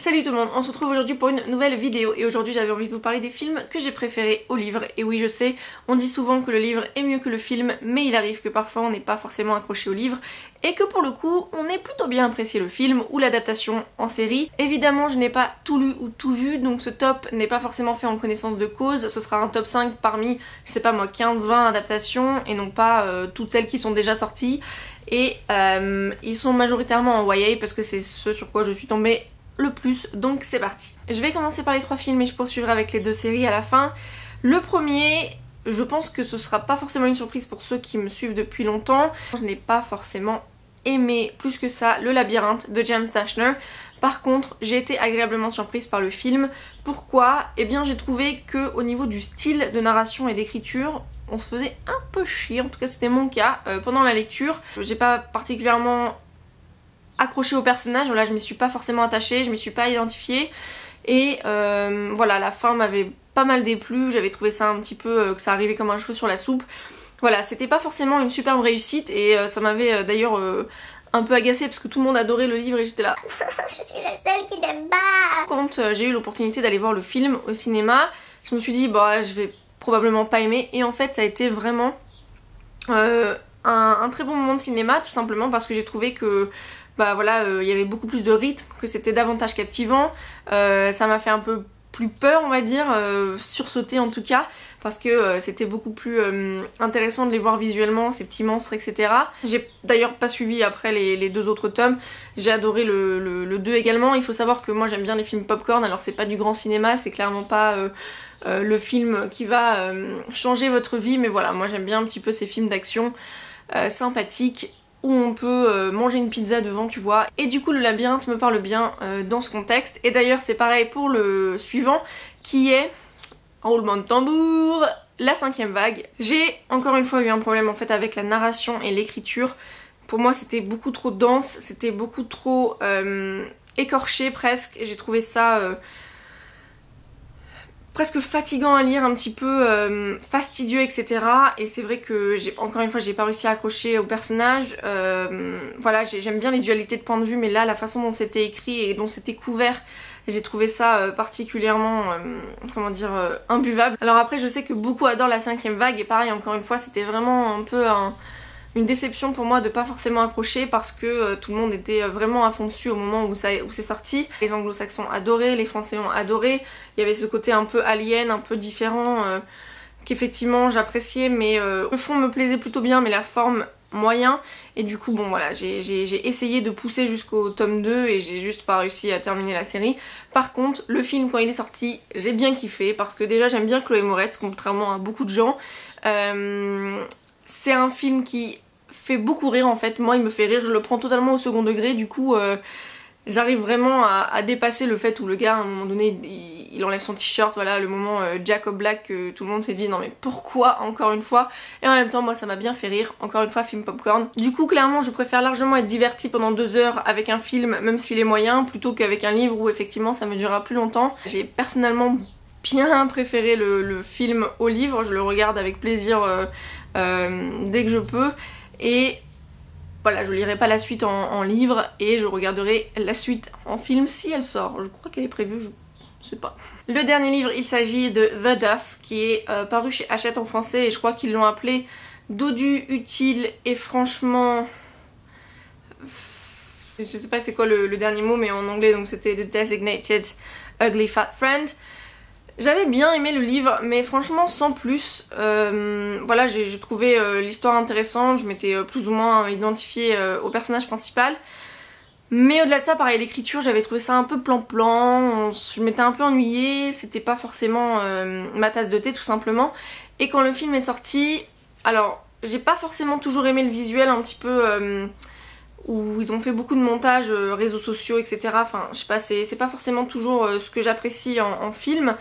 Salut tout le monde, on se retrouve aujourd'hui pour une nouvelle vidéo et aujourd'hui j'avais envie de vous parler des films que j'ai préférés au livre. Et oui, je sais, on dit souvent que le livre est mieux que le film, mais il arrive que parfois on n'est pas forcément accroché au livre et que pour le coup on ait plutôt bien apprécié le film ou l'adaptation en série. Évidemment je n'ai pas tout lu ou tout vu, donc ce top n'est pas forcément fait en connaissance de cause, ce sera un top 5 parmi, je sais pas moi, 15-20 adaptations et non pas toutes celles qui sont déjà sorties. Et ils sont majoritairement en YA parce que c'est ce sur quoi je suis tombée le plus, donc c'est parti. Je vais commencer par les 3 films et je poursuivrai avec les 2 séries à la fin. Le premier, je pense que ce sera pas forcément une surprise pour ceux qui me suivent depuis longtemps. Je n'ai pas forcément aimé plus que ça Le Labyrinthe de James Dashner. Par contre, j'ai été agréablement surprise par le film. Pourquoi? Eh bien j'ai trouvé que au niveau du style de narration et d'écriture, on se faisait un peu chier, en tout cas c'était mon cas pendant la lecture. J'ai pas particulièrement accrochée au personnage, voilà, je m'y suis pas forcément attachée, je m'y suis pas identifiée et voilà, la fin m'avait pas mal déplu, j'avais trouvé ça un petit peu que ça arrivait comme un cheveu sur la soupe. Voilà, c'était pas forcément une superbe réussite et ça m'avait d'ailleurs un peu agacée parce que tout le monde adorait le livre et j'étais là je suis la seule qui n'aime pas. Quand j'ai eu l'opportunité d'aller voir le film au cinéma, je me suis dit bah je vais probablement pas aimer et en fait ça a été vraiment un très bon moment de cinéma, tout simplement parce que j'ai trouvé que bah voilà, il y avait beaucoup plus de rythme, que c'était davantage captivant, ça m'a fait un peu plus peur on va dire, sursauter en tout cas, parce que c'était beaucoup plus intéressant de les voir visuellement, ces petits monstres etc. J'ai d'ailleurs pas suivi après les 2 autres tomes, j'ai adoré le 2 également. Il faut savoir que moi j'aime bien les films popcorn, alors c'est pas du grand cinéma, c'est clairement pas le film qui va changer votre vie, mais voilà, moi j'aime bien un petit peu ces films d'action sympathiques où on peut manger une pizza devant, tu vois. Et du coup le labyrinthe me parle bien dans ce contexte. Et d'ailleurs c'est pareil pour le suivant qui est, roulement de tambour, La 5e vague. J'ai encore une fois eu un problème en fait avec la narration et l'écriture. Pour moi c'était beaucoup trop dense, c'était beaucoup trop écorché presque. J'ai trouvé ça presque fatigant à lire, un petit peu fastidieux etc. Et c'est vrai que encore une fois j'ai pas réussi à accrocher au personnage. Voilà, j'aime bien les dualités de point de vue, mais là la façon dont c'était écrit et dont c'était couvert, j'ai trouvé ça particulièrement comment dire, imbuvable. Alors après je sais que beaucoup adorent La 5e vague et pareil encore une fois c'était vraiment un peu une déception pour moi de pas forcément accrocher parce que tout le monde était vraiment à fond dessus au moment où c'est sorti. Les anglo-saxons adoraient, les français ont adoré, il y avait ce côté un peu alien, un peu différent qu'effectivement j'appréciais, mais le fond me plaisait plutôt bien mais la forme moyen. Et du coup bon voilà, j'ai essayé de pousser jusqu'au tome 2 et j'ai juste pas réussi à terminer la série. Par contre le film quand il est sorti j'ai bien kiffé parce que déjà j'aime bien Chloé Moretz contrairement à beaucoup de gens. C'est un film qui fait beaucoup rire en fait, moi il me fait rire, je le prends totalement au second degré, du coup j'arrive vraiment à dépasser le fait où le gars à un moment donné il enlève son t-shirt, voilà le moment Jacob Black que tout le monde s'est dit non mais pourquoi encore une fois, et en même temps moi ça m'a bien fait rire, encore une fois film popcorn. Du coup clairement je préfère largement être divertie pendant 2 heures avec un film même s'il est moyen plutôt qu'avec un livre où effectivement ça me durera plus longtemps. J'ai personnellement bien préféré le film au livre, je le regarde avec plaisir dès que je peux et voilà, je lirai pas la suite en livre et je regarderai la suite en film si elle sort. Je crois qu'elle est prévue, je sais pas. Le dernier livre, il s'agit de The Duff qui est paru chez Hachette en français et je crois qu'ils l'ont appelé Dodu utile et franchement... Je sais pas c'est quoi le dernier mot mais en anglais donc c'était The Designated Ugly Fat Friend. J'avais bien aimé le livre mais franchement sans plus, voilà j'ai trouvé l'histoire intéressante, je m'étais plus ou moins identifiée au personnage principal. Mais au-delà de ça pareil l'écriture j'avais trouvé ça un peu plan-plan, je m'étais un peu ennuyée, c'était pas forcément ma tasse de thé tout simplement. Et quand le film est sorti, alors j'ai pas forcément toujours aimé le visuel un petit peu... où ils ont fait beaucoup de montages, réseaux sociaux, etc. Enfin, je sais pas, c'est pas forcément toujours ce que j'apprécie en film.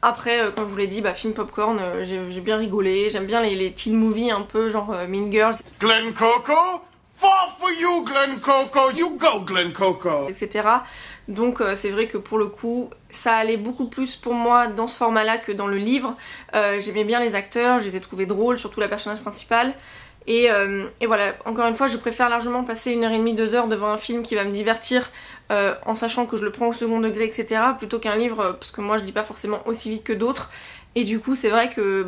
Après, comme je vous l'ai dit, bah, film popcorn, j'ai bien rigolé. J'aime bien les teen movies un peu genre Mean Girls. Glen Coco, fall for you, Glen Coco, you go, Glen Coco, etc. Donc c'est vrai que pour le coup, ça allait beaucoup plus pour moi dans ce format-là que dans le livre. J'aimais bien les acteurs, je les ai trouvés drôles, surtout la personnage principale. Et voilà, encore une fois, je préfère largement passer 1h30, 2 heures devant un film qui va me divertir en sachant que je le prends au second degré, etc. plutôt qu'un livre, parce que moi je lis pas forcément aussi vite que d'autres. Et du coup, c'est vrai que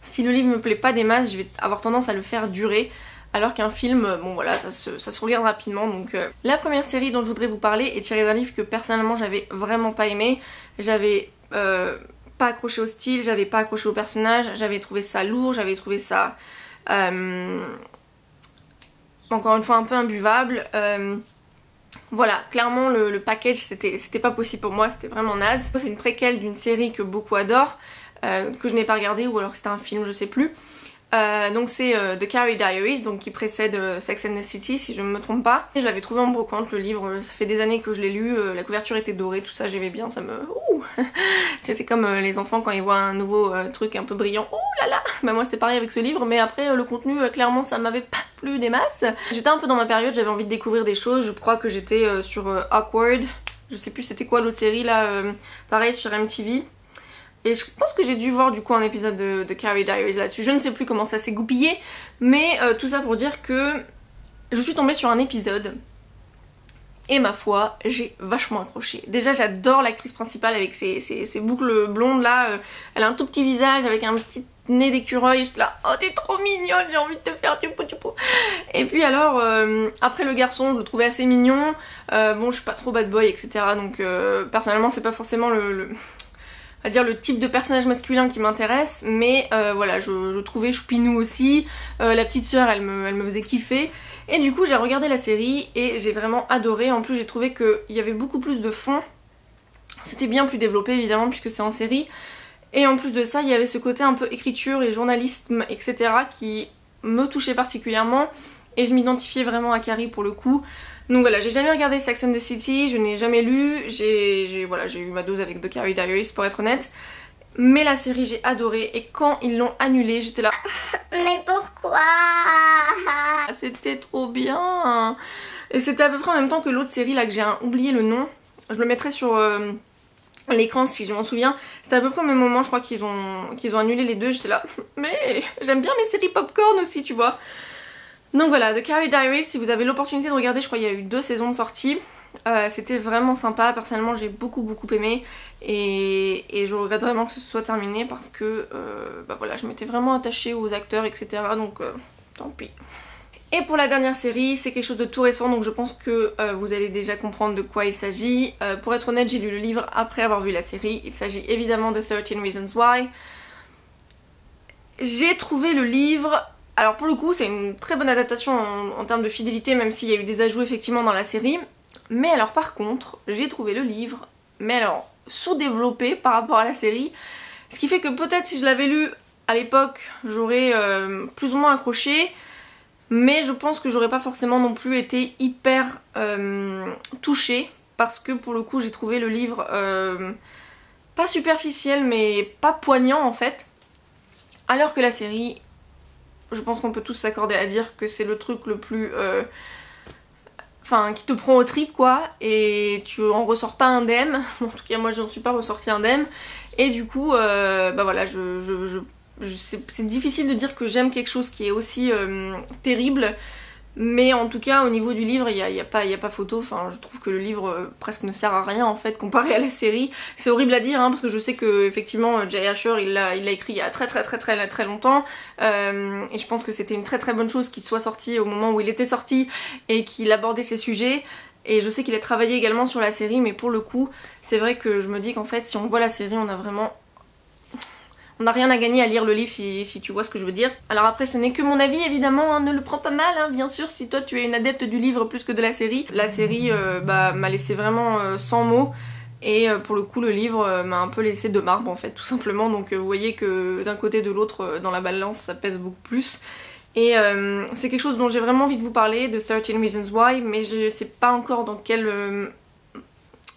si le livre me plaît pas des masses, je vais avoir tendance à le faire durer. Alors qu'un film, bon voilà, ça se regarde rapidement. Donc la première série dont je voudrais vous parler est tirée d'un livre que personnellement j'avais vraiment pas aimé. J'avais pas accroché au style, j'avais pas accroché au personnage, j'avais trouvé ça lourd, j'avais trouvé ça encore une fois un peu imbuvable. Voilà, clairement le package c'était pas possible pour moi, c'était vraiment naze. C'est une préquelle d'une série que beaucoup adorent, que je n'ai pas regardée, ou alors c'était un film, je sais plus. Donc c'est The Carrie Diaries, donc qui précède Sex and the City si je ne me trompe pas. Et je l'avais trouvé en brocante le livre, ça fait des années que je l'ai lu, la couverture était dorée, tout ça j'aimais bien, ça me... Ouh tu sais, c'est comme les enfants quand ils voient un nouveau truc un peu brillant, ouh là là. Bah moi c'était pareil avec ce livre, mais après le contenu clairement ça m'avait pas plu des masses. J'étais un peu dans ma période, j'avais envie de découvrir des choses, je crois que j'étais sur Awkward, je sais plus c'était quoi l'autre série là, pareil sur MTV. Et je pense que j'ai dû voir du coup un épisode de Carrie Diaries là-dessus. Je ne sais plus comment ça s'est goupillé. Mais tout ça pour dire que je suis tombée sur un épisode. Et ma foi, j'ai vachement accroché. Déjà j'adore l'actrice principale avec ses boucles blondes là. Elle a un tout petit visage avec un petit nez d'écureuil. J'étais là, oh t'es trop mignonne, j'ai envie de te faire du pou. Et puis alors, après le garçon, je le trouvais assez mignon. Bon, je suis pas trop bad boy, etc. Donc personnellement c'est pas forcément à dire le type de personnage masculin qui m'intéresse, mais voilà, je trouvais choupinou aussi, la petite sœur elle me faisait kiffer, et du coup j'ai regardé la série et j'ai vraiment adoré. En plus j'ai trouvé qu'il y avait beaucoup plus de fond, c'était bien plus développé évidemment puisque c'est en série, et en plus de ça il y avait ce côté un peu écriture et journalisme, etc. qui me touchait particulièrement, et je m'identifiais vraiment à Carrie pour le coup. Donc voilà, j'ai jamais regardé Sex and the City, je n'ai jamais lu, j'ai eu ma dose avec The Carrie Diaries pour être honnête. Mais la série j'ai adoré, et quand ils l'ont annulée j'étais là... Mais pourquoi? C'était trop bien. Et c'était à peu près en même temps que l'autre série là que j'ai oublié le nom. Je le mettrai sur l'écran si je m'en souviens. C'était à peu près au même moment, je crois qu'ils ont annulé les deux. J'étais là, mais j'aime bien mes séries popcorn aussi, tu vois. Donc voilà, The Carrie Diaries, si vous avez l'opportunité de regarder, je crois qu'il y a eu 2 saisons de sortie. C'était vraiment sympa, personnellement j'ai beaucoup aimé, et je regrette vraiment que ce soit terminé parce que bah voilà, je m'étais vraiment attachée aux acteurs, etc. Donc tant pis. Et pour la dernière série, c'est quelque chose de tout récent, donc je pense que vous allez déjà comprendre de quoi il s'agit. Pour être honnête, j'ai lu le livre après avoir vu la série. Il s'agit évidemment de 13 Reasons Why. J'ai trouvé le livre... Alors pour le coup c'est une très bonne adaptation en termes de fidélité, même s'il y a eu des ajouts effectivement dans la série. Mais alors par contre j'ai trouvé le livre, mais alors sous-développé par rapport à la série. Ce qui fait que peut-être si je l'avais lu à l'époque j'aurais plus ou moins accroché. Mais je pense que j'aurais pas forcément non plus été hyper touchée. Parce que pour le coup j'ai trouvé le livre pas superficiel mais pas poignant en fait. Alors que la série... Je pense qu'on peut tous s'accorder à dire que c'est le truc le plus... Enfin, qui te prend aux tripes quoi, et tu en ressors pas indemne. En tout cas moi je n'en suis pas ressortie indemne. Et du coup, bah voilà, c'est difficile de dire que j'aime quelque chose qui est aussi terrible. Mais en tout cas au niveau du livre il y a pas photo. Enfin je trouve que le livre presque ne sert à rien en fait comparé à la série. C'est horrible à dire hein, parce que je sais que effectivement Jay Asher il l'a écrit il y a très longtemps, et je pense que c'était une très bonne chose qu'il soit sorti au moment où il était sorti et qu'il abordait ces sujets. Et je sais qu'il a travaillé également sur la série, mais pour le coup c'est vrai que je me dis qu'en fait si on voit la série on n'a rien à gagner à lire le livre si tu vois ce que je veux dire. Alors après ce n'est que mon avis évidemment, hein, ne le prends pas mal hein, bien sûr si toi tu es une adepte du livre plus que de la série. La série m'a laissé vraiment sans mots, et pour le coup le livre m'a un peu laissé de marbre en fait tout simplement. Donc vous voyez que d'un côté de l'autre dans la balance ça pèse beaucoup plus. Et c'est quelque chose dont j'ai vraiment envie de vous parler, de 13 Reasons Why, mais je sais pas encore dans quel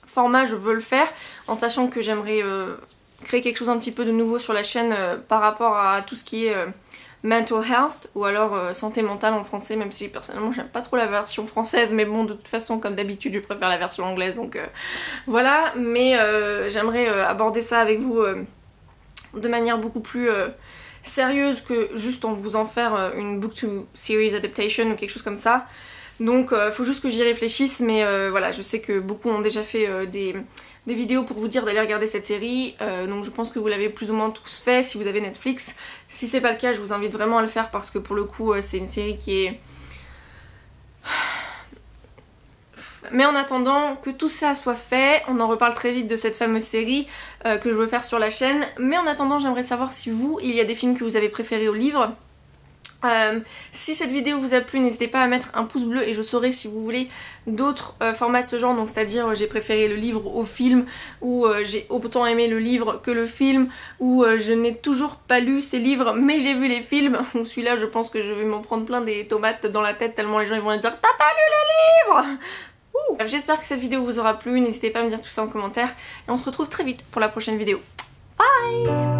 format je veux le faire, en sachant que j'aimerais... créer quelque chose un petit peu de nouveau sur la chaîne par rapport à tout ce qui est mental health, ou alors santé mentale en français, même si personnellement j'aime pas trop la version française, mais bon de toute façon comme d'habitude je préfère la version anglaise, donc voilà. Mais j'aimerais aborder ça avec vous de manière beaucoup plus sérieuse que juste en vous en faire une book to series adaptation ou quelque chose comme ça. Donc faut juste que j'y réfléchisse, mais voilà, je sais que beaucoup ont déjà fait des vidéos pour vous dire d'aller regarder cette série, donc je pense que vous l'avez plus ou moins tous fait si vous avez Netflix. Si c'est pas le cas, je vous invite vraiment à le faire parce que pour le coup c'est une série qui est... Mais en attendant que tout ça soit fait, on en reparle très vite de cette fameuse série que je veux faire sur la chaîne. Mais en attendant, j'aimerais savoir si vous, il y a des films que vous avez préférés au livre. Si cette vidéo vous a plu, n'hésitez pas à mettre un pouce bleu et je saurai si vous voulez d'autres formats de ce genre, donc c'est-à-dire j'ai préféré le livre au film, ou j'ai autant aimé le livre que le film, ou je n'ai toujours pas lu ces livres mais j'ai vu les films, ou celui-là je pense que je vais m'en prendre plein des tomates dans la tête tellement les gens ils vont dire t'as pas lu le livre. J'espère que cette vidéo vous aura plu, n'hésitez pas à me dire tout ça en commentaire et on se retrouve très vite pour la prochaine vidéo. Bye!